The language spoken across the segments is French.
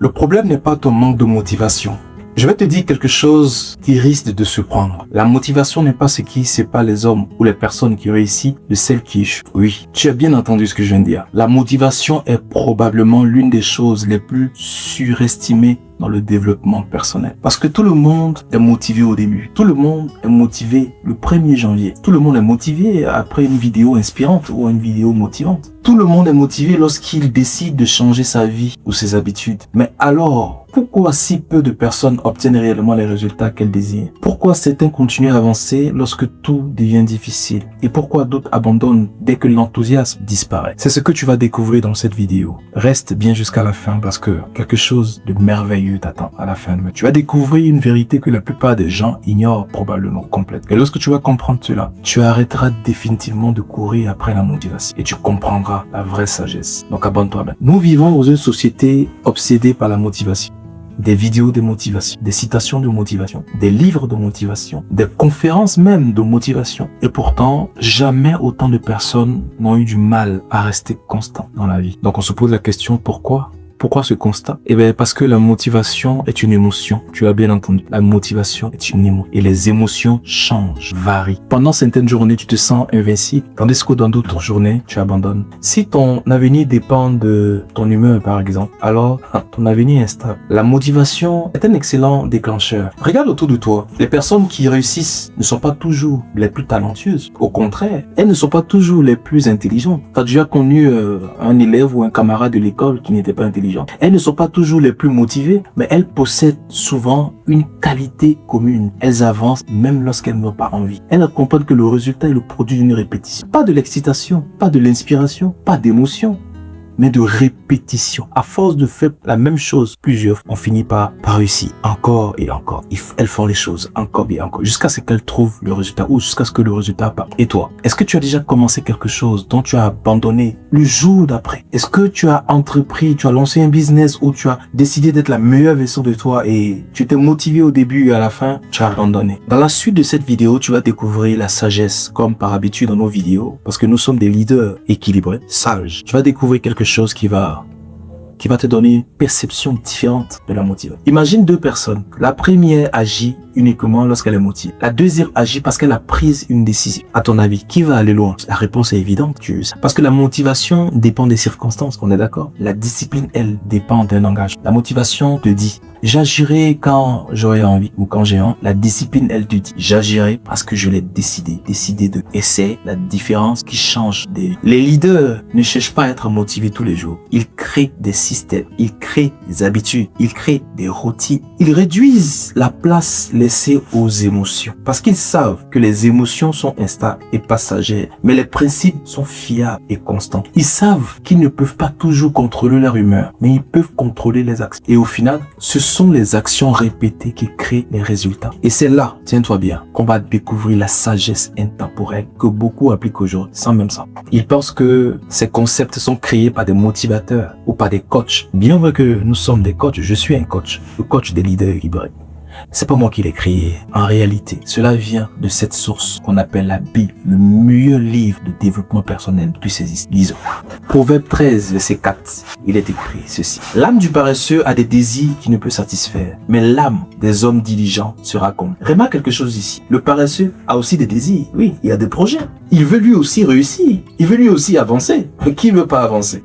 Le problème n'est pas ton manque de motivation. Je vais te dire quelque chose qui risque de se prendre. La motivation n'est pas ce qui sépare les hommes ou les personnes qui réussissent de celles qui échouent. Oui, tu as bien entendu ce que je viens de dire. La motivation est probablement l'une des choses les plus surestimées dans le développement personnel. Parce que tout le monde est motivé au début. Tout le monde est motivé le 1er janvier. Tout le monde est motivé après une vidéo inspirante ou une vidéo motivante. Tout le monde est motivé lorsqu'il décide de changer sa vie ou ses habitudes. Mais alors, pourquoi si peu de personnes obtiennent réellement les résultats qu'elles désirent? Pourquoi certains continuent à avancer lorsque tout devient difficile? Et pourquoi d'autres abandonnent dès que l'enthousiasme disparaît? C'est ce que tu vas découvrir dans cette vidéo. Reste bien jusqu'à la fin parce que quelque chose de merveilleux t'attend à la fin. Tu vas découvrir une vérité que la plupart des gens ignorent probablement complètement. Et lorsque tu vas comprendre cela, tu arrêteras définitivement de courir après la motivation et tu comprendras la vraie sagesse. Donc abonne-toi maintenant. Nous vivons dans une société obsédée par la motivation. Des vidéos de motivation, des citations de motivation, des livres de motivation, des conférences même de motivation. Et pourtant, jamais autant de personnes n'ont eu du mal à rester constants dans la vie. Donc on se pose la question, pourquoi? Pourquoi ce constat? Eh bien, parce que la motivation est une émotion. Tu as bien entendu. La motivation est une émotion. Et les émotions changent, varient. Pendant certaines journées, tu te sens invincible. Tandis que dans d'autres journées, tu abandonnes. Si ton avenir dépend de ton humeur, par exemple, alors ton avenir est instable. La motivation est un excellent déclencheur. Regarde autour de toi. Les personnes qui réussissent ne sont pas toujours les plus talentueuses. Au contraire, elles ne sont pas toujours les plus intelligentes. Tu as déjà connu un élève ou un camarade de l'école qui n'était pas intelligent. Elles ne sont pas toujours les plus motivées, mais elles possèdent souvent une qualité commune. Elles avancent même lorsqu'elles n'ont pas envie. Elles comprennent que le résultat est le produit d'une répétition. Pas de l'excitation, pas de l'inspiration, pas d'émotion, mais de répétition. À force de faire la même chose plusieurs fois, on finit par réussir encore et encore. Elles font les choses encore et encore jusqu'à ce qu'elles trouvent le résultat ou jusqu'à ce que le résultat parte. Et toi, est-ce que tu as déjà commencé quelque chose dont tu as abandonné le jour d'après? Est-ce que tu as entrepris, tu as lancé un business où tu as décidé d'être la meilleure version de toi et tu t'es motivé au début et à la fin, tu as abandonné? Dans la suite de cette vidéo, tu vas découvrir la sagesse comme par habitude dans nos vidéos parce que nous sommes des leaders équilibrés, sages. Tu vas découvrir quelque chose qui va te donner une perception différente de la motivation. Imagine deux personnes. La première agit uniquement lorsqu'elle est motivée. La deuxième agit parce qu'elle a pris une décision. À ton avis, qui va aller loin? La réponse est évidente. Parce que la motivation dépend des circonstances, on est d'accord? La discipline, elle, dépend d'un engagement. La motivation te dit, j'agirai quand j'aurai envie ou quand j'ai envie. La discipline, elle te dit, j'agirai parce que je l'ai décidé. Décidé de. Et c'est la différence qui change Les leaders ne cherchent pas à être motivés tous les jours. Ils créent des systèmes. Ils créent des habitudes. Ils créent des routines. Ils réduisent la place laissée aux émotions. Parce qu'ils savent que les émotions sont instables et passagères. Mais les principes sont fiables et constants. Ils savent qu'ils ne peuvent pas toujours contrôler leur humeur. Mais ils peuvent contrôler les actions. Et au final, ce sont les actions répétées qui créent les résultats. Et c'est là, tiens-toi bien, qu'on va découvrir la sagesse intemporelle que beaucoup appliquent aujourd'hui sans même ça. Ils pensent que ces concepts sont créés par des motivateurs ou par des coachs. Bien vrai que nous sommes des coachs, je suis un coach, le coach des leaders équilibrés. C'est pas moi qui l'ai créé. En réalité, cela vient de cette source qu'on appelle la Bible, le meilleur livre de développement personnel qui existe. Lisons. Proverbe 13, verset 4. Il est écrit ceci. L'âme du paresseux a des désirs qu'il ne peut satisfaire, mais l'âme des hommes diligents sera comblée. Remarque quelque chose ici. Le paresseux a aussi des désirs. Oui, il a des projets. Il veut lui aussi réussir. Il veut lui aussi avancer. Mais qui ne veut pas avancer?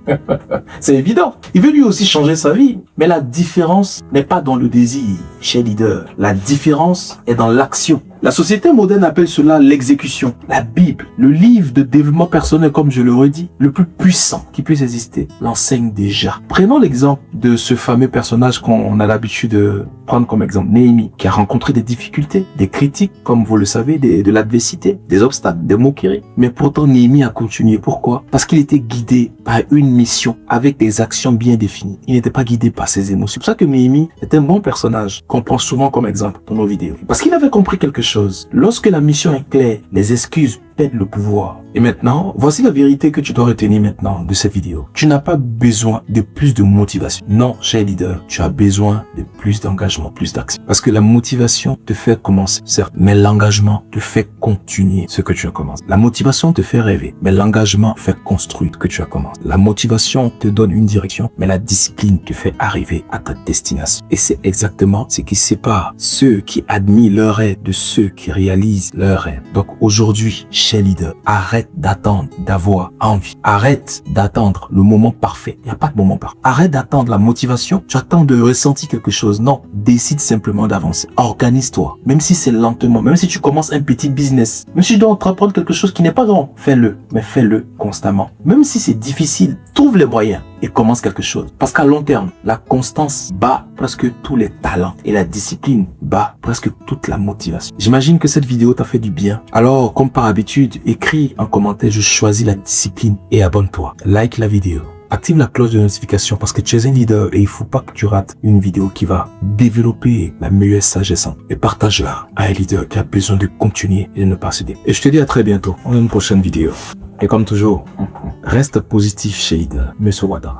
C'est évident. Il veut lui aussi changer sa vie. Mais la différence n'est pas dans le désir, chez leader. La différence est dans l'action. La société moderne appelle cela l'exécution. La Bible, le livre de développement personnel, comme je le redis, le plus puissant qui puisse exister, l'enseigne déjà. Prenons l'exemple de ce fameux personnage qu'on a l'habitude de prendre comme exemple, Néhémie, qui a rencontré des difficultés, des critiques, comme vous le savez, de l'adversité, des obstacles, des moqueries. Mais pourtant, Néhémie a continué. Pourquoi? Parce qu'il était guidé par une mission avec des actions bien définies. Il n'était pas guidé par ses émotions. C'est pour ça que Néhémie est un bon personnage qu'on prend souvent comme exemple dans nos vidéos. Parce qu'il avait compris quelque chose. Lorsque la mission est claire, les excuses t'aide le pouvoir. Et maintenant, voici la vérité que tu dois retenir maintenant de cette vidéo. Tu n'as pas besoin de plus de motivation. Non, cher leader, tu as besoin de plus d'engagement, plus d'action. Parce que la motivation te fait commencer, certes, mais l'engagement te fait continuer ce que tu as commencé. La motivation te fait rêver, mais l'engagement fait construire ce que tu as commencé. La motivation te donne une direction, mais la discipline te fait arriver à ta destination. Et c'est exactement ce qui sépare ceux qui admirent leur rêve de ceux qui réalisent leur rêve. Donc aujourd'hui, cher leader, arrête d'attendre, d'avoir envie. Arrête d'attendre le moment parfait. Il n'y a pas de moment parfait. Arrête d'attendre la motivation. Tu attends de ressentir quelque chose. Non, décide simplement d'avancer. Organise-toi. Même si c'est lentement, même si tu commences un petit business, même si tu dois entreprendre quelque chose qui n'est pas grand, fais-le, mais fais-le constamment. Même si c'est difficile, trouve les moyens et commence quelque chose. Parce qu'à long terme, la constance bat presque tous les talents et la discipline bat presque toute la motivation. J'imagine que cette vidéo t'a fait du bien. Alors, comme par habitude, écris en commentaire, je choisis la discipline et abonne-toi. Like la vidéo. Active la cloche de notification parce que tu es un leader et il faut pas que tu rates une vidéo qui va développer la meilleure sagesse. Et partage-la à un leader qui a besoin de continuer et de ne pas céder. Et je te dis à très bientôt dans une prochaine vidéo. Et comme toujours, reste positif chez leader. Monsieur Wada.